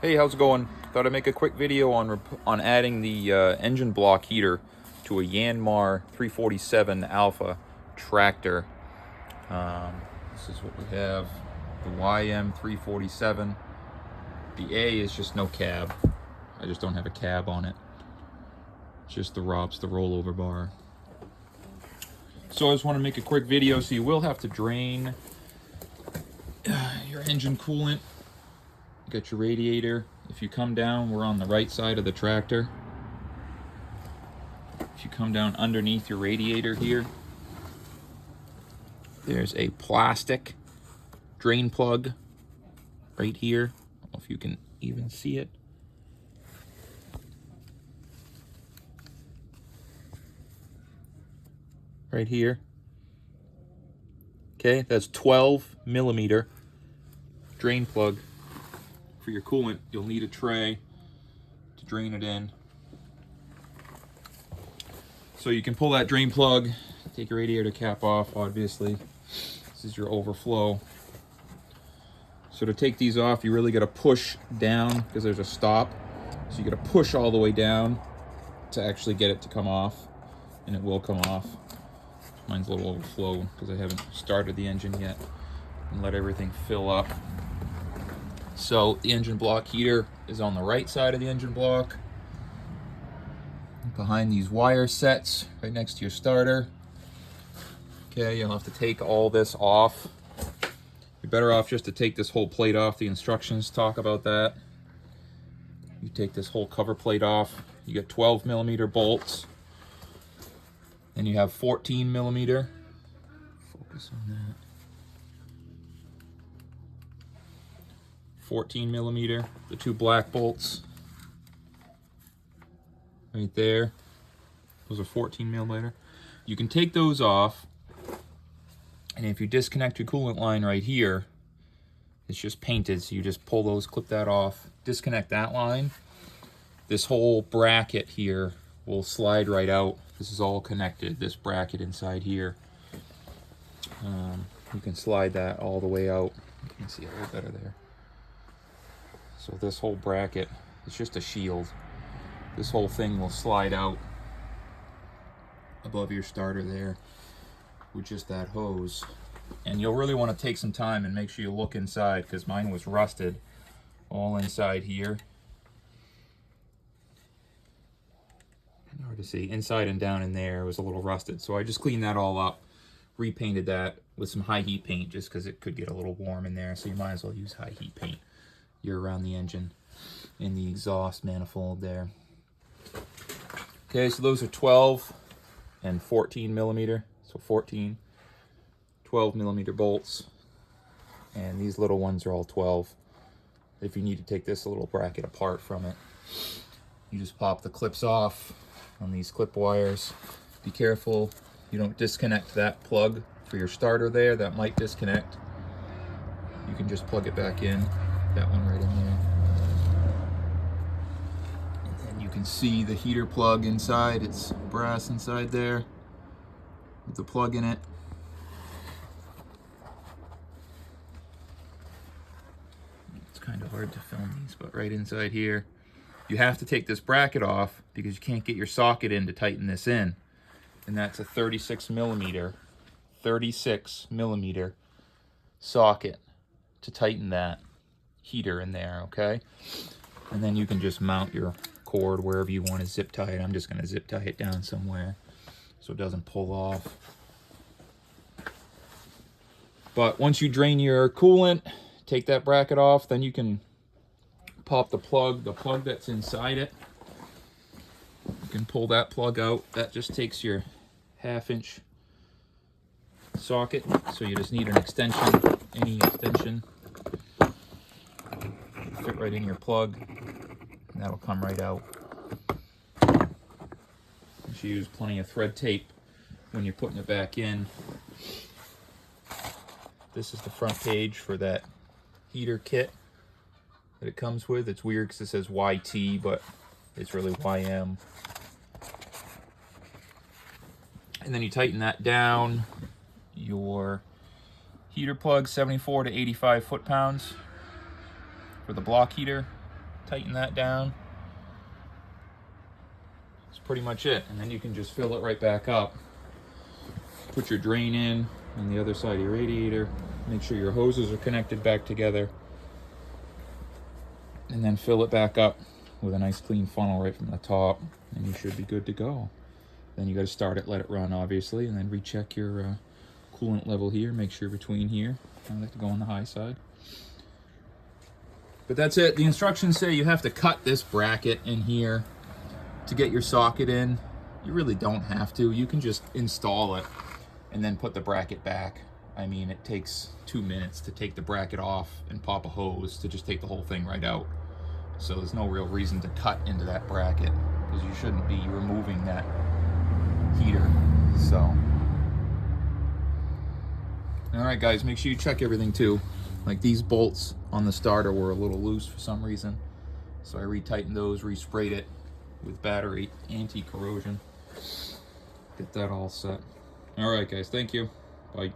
Hey, how's it going? Thought I'd make a quick video on adding the engine block heater to a Yanmar 347 Alpha tractor. This is what we have, the YM347. The A is just no cab. I just don't have a cab on it. It's just the ROPS, the rollover bar. So I just want to make a quick video. So you will have to drain your engine coolant. You got your radiator. If you come down, we're on the right side of the tractor. If you come down underneath your radiator here, there's a plastic drain plug right here. I don't know if you can even see it. Right here. Okay, that's 12 millimeter drain plug. For your coolant, you'll need a tray to drain it in. So you can pull that drain plug, take your radiator cap off, obviously. This is your overflow. So to take these off, you really gotta push down because there's a stop. So you gotta push all the way down to actually get it to come off, and it will come off. Mine's a little overflow because I haven't started the engine yet and let everything fill up. So the engine block heater is on the right side of the engine block, behind these wire sets, right next to your starter. Okay, you'll have to take all this off. You're better off just to take this whole plate off. The instructions talk about that. You take this whole cover plate off. You get 12 millimeter bolts. Then you have 14 millimeter. Focus on that. 14 millimeter, the two black bolts right there. Those are 14 millimeter. You can take those off, and if you disconnect your coolant line right here, it's just painted, so you just pull those, clip that off, disconnect that line. This whole bracket here will slide right out. This is all connected, this bracket inside here. You can slide that all the way out. You can see it a little better there. So this whole bracket, it's just a shield. This whole thing will slide out above your starter there with just that hose. And you'll really want to take some time and make sure you look inside, because mine was rusted all inside here. Hard to see. Inside and down in there was a little rusted. So I just cleaned that all up, repainted that with some high heat paint just because it could get a little warm in there. So you might as well use high heat paint. You're around the engine in the exhaust manifold there. Okay, so those are 12 and 14 millimeter. So 14, 12 millimeter bolts. And these little ones are all 12. If you need to take this little bracket apart from it, you just pop the clips off on these clip wires. Be careful you don't disconnect that plug for your starter there. That might disconnect. You can just plug it back in. That one right in there. And then you can see the heater plug inside. It's brass inside there with the plug in it. It's kind of hard to film these, but right inside here. You have to take this bracket off because you can't get your socket in to tighten this in. And that's a 36 millimeter socket to tighten that heater in there, okay? And then you can just mount your cord wherever you want to zip tie it. I'm just going to zip tie it down somewhere so it doesn't pull off. But once you drain your coolant, take that bracket off, then you can pop the plug that's inside it. You can pull that plug out. That just takes your 1/2 inch socket, so you just need an extension, any extension. Fit right in your plug, and that'll come right out. You should use plenty of thread tape when you're putting it back in. This is the front page for that heater kit that it comes with. It's weird because it says YT, but it's really YM. And then you tighten that down. Your heater plug, 74 to 85 foot-pounds for the block heater. tighten that down. That's pretty much it. And then you can just fill it right back up. Put your drain in on the other side of your radiator. Make sure your hoses are connected back together. And then fill it back up with a nice clean funnel right from the top. And you should be good to go. Then you got to start it, let it run, obviously, and then recheck your coolant level here. Make sure between here. I like to go on the high side. But that's it. The instructions say you have to cut this bracket in here to get your socket in. You really don't have to. You can just install it and then put the bracket back. I mean, it takes 2 minutes to take the bracket off and pop a hose to just take the whole thing right out. So there's no real reason to cut into that bracket because you shouldn't be removing that heater. So, all right, guys, make sure you check everything too. Like these bolts on the starter were a little loose for some reason, so I retightened those, resprayed it with battery anti-corrosion. Get that all set. All right, guys, thank you. Bye.